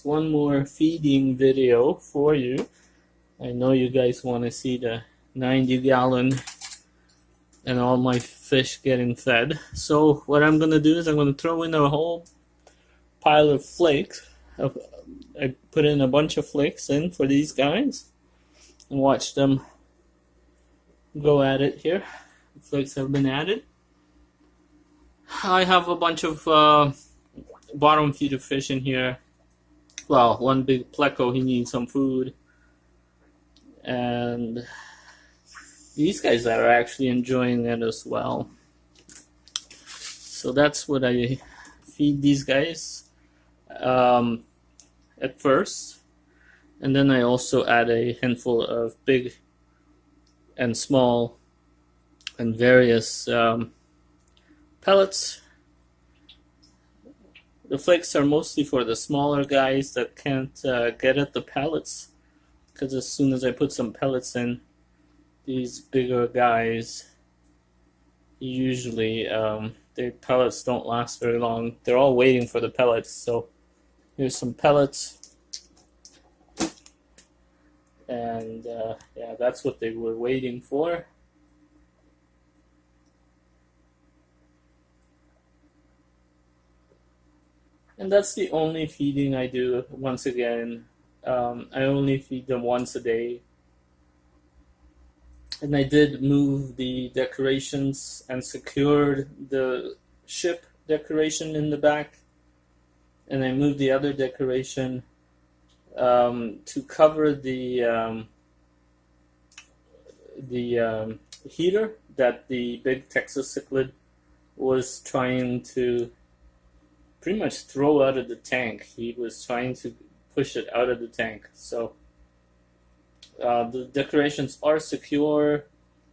one more feeding video for you. I know you guys want to see the 90-gallon and all my fish getting fed. So what I'm going to do is I'm going to throw in a whole pile of flakes. I put in a bunch of flakes in for these guys and watch them go at it here. The flakes have been added. I have a bunch of bottom feeder fish in here. Well, one big pleco, he needs some food. And these guys are actually enjoying it as well. So that's what I feed these guys at first. And then I also add a handful of big and small and various pellets. The flakes are mostly for the smaller guys that can't get at the pellets, because as soon as I put some pellets in, these bigger guys usually their pellets don't last very long. They're all waiting for the pellets. So here's some pellets, and yeah, that's what they were waiting for. And that's the only feeding I do. Once again, I only feed them once a day. And I did move the decorations and secured the ship decoration in the back. And I moved the other decoration to cover the heater that the big Texas cichlid was trying to pretty much throw out of the tank. He was trying to push it out of the tank. So the decorations are secure.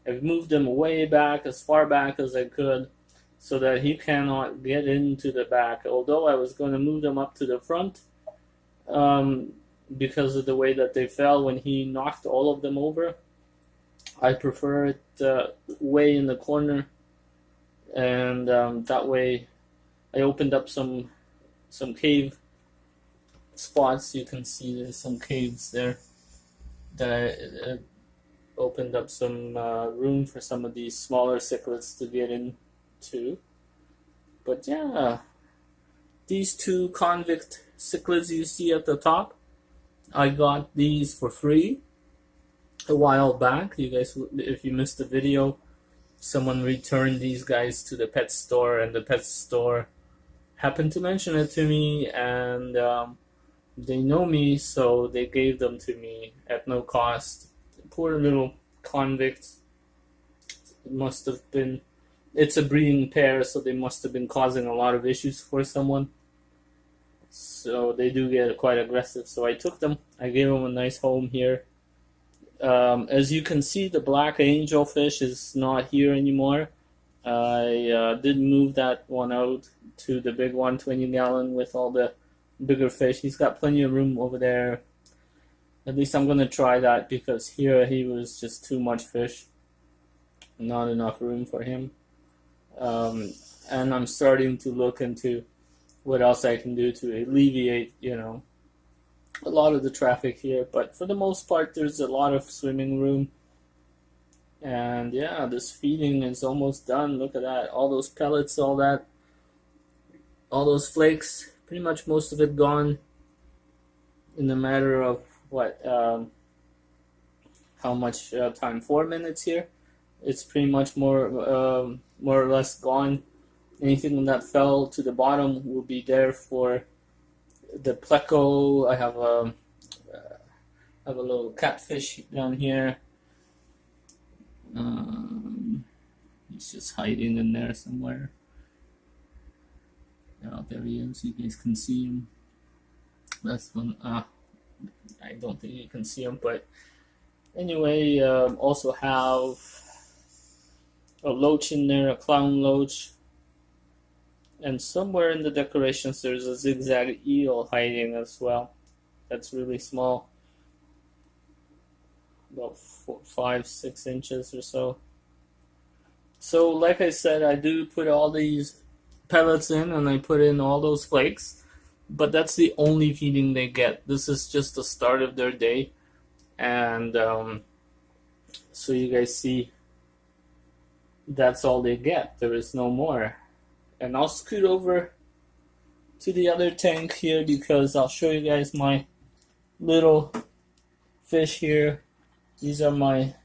I've moved them way back, as far back as I could, so that he cannot get into the back. Although I was going to move them up to the front because of the way that they fell when he knocked all of them over. I prefer it way in the corner, and that way I opened up some cave spots. You can see there's some caves there that I opened up some room for some of these smaller cichlids to get into. But yeah, these two convict cichlids you see at the top, I got these for free a while back. You guys, if you missed the video, someone returned these guys to the pet store, and the pet store happened to mention it to me, and they know me, so they gave them to me at no cost. Poor little convicts. It must have been, it's a breeding pair, so they must have been causing a lot of issues for someone. So they do get quite aggressive. So I took them. I gave them a nice home here. As you can see, the black angelfish is not here anymore. I did move that one out to the big 120-gallon with all the bigger fish. He's got plenty of room over there. At least I'm going to try that, because here he was just too much fish. Not enough room for him. And I'm starting to look into what else I can do to alleviate, a lot of the traffic here. But for the most part, there's a lot of swimming room. And yeah, this feeding is almost done. Look at that. All those pellets, all those flakes, pretty much most of it gone in a matter of how much time? 4 minutes here. It's pretty much more or less gone. Anything that fell to the bottom will be there for the pleco. I have a little catfish down here. He's just hiding in there somewhere. Oh, there he is. You guys can see him. That's one. I don't think you can see him, but anyway, also have a loach in there, a clown loach, and somewhere in the decorations there's a zigzag eel hiding as well. That's really small, about 5-6 inches or so. So like I said, I do put all these pellets in, and I put in all those flakes. but that's the only feeding they get. This is just the start of their day, and so you guys see, that's all they get. There is no more. And I'll scoot over to the other tank here because I'll show you guys my little fish here. These are my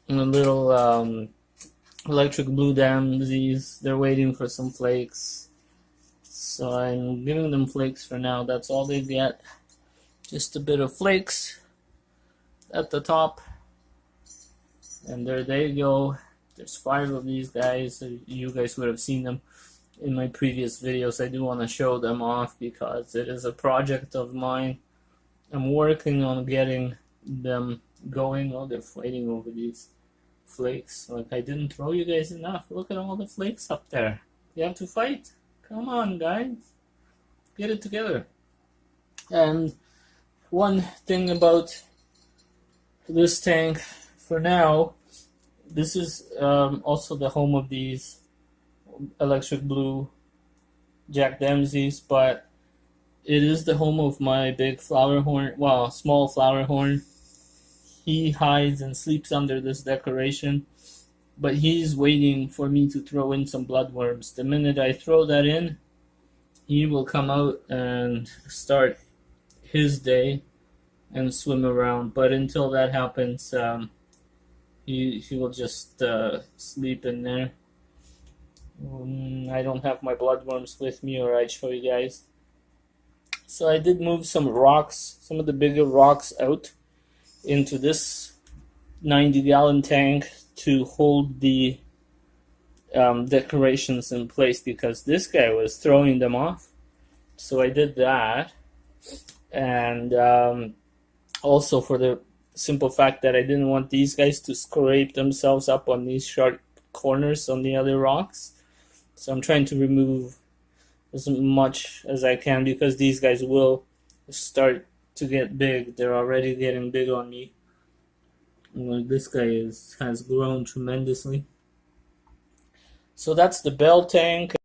little electric blue Damsies. They're waiting for some flakes, so I'm giving them flakes for now. That's all they get, just a bit of flakes at the top, and there they go. There's 5 of these guys. You guys would have seen them in my previous videos. I do want to show them off because it is a project of mine. I'm working on getting them going. Oh, they're fighting over these flakes. Like, I didn't throw you guys enough. Look at all the flakes up there. You have to fight. Come on, guys. Get it together. And one thing about this tank for now, this is also the home of these electric blue Jack Dempseys, but it is the home of my big flower horn, well, small flower horn. He hides and sleeps under this decoration, but he's waiting for me to throw in some bloodworms. The minute I throw that in, he will come out and start his day and swim around. But until that happens, he will just sleep in there. I don't have my bloodworms with me, or I'd show you guys. So I did move some rocks, some of the bigger rocks out into this 90-gallon tank to hold the decorations in place because this guy was throwing them off. So I did that, and also for the simple fact that I didn't want these guys to scrape themselves up on these sharp corners on the other rocks. So I'm trying to remove as much as I can because these guys will start to get big. They're already getting big on me. Like, this guy has grown tremendously. So that's the bell tank.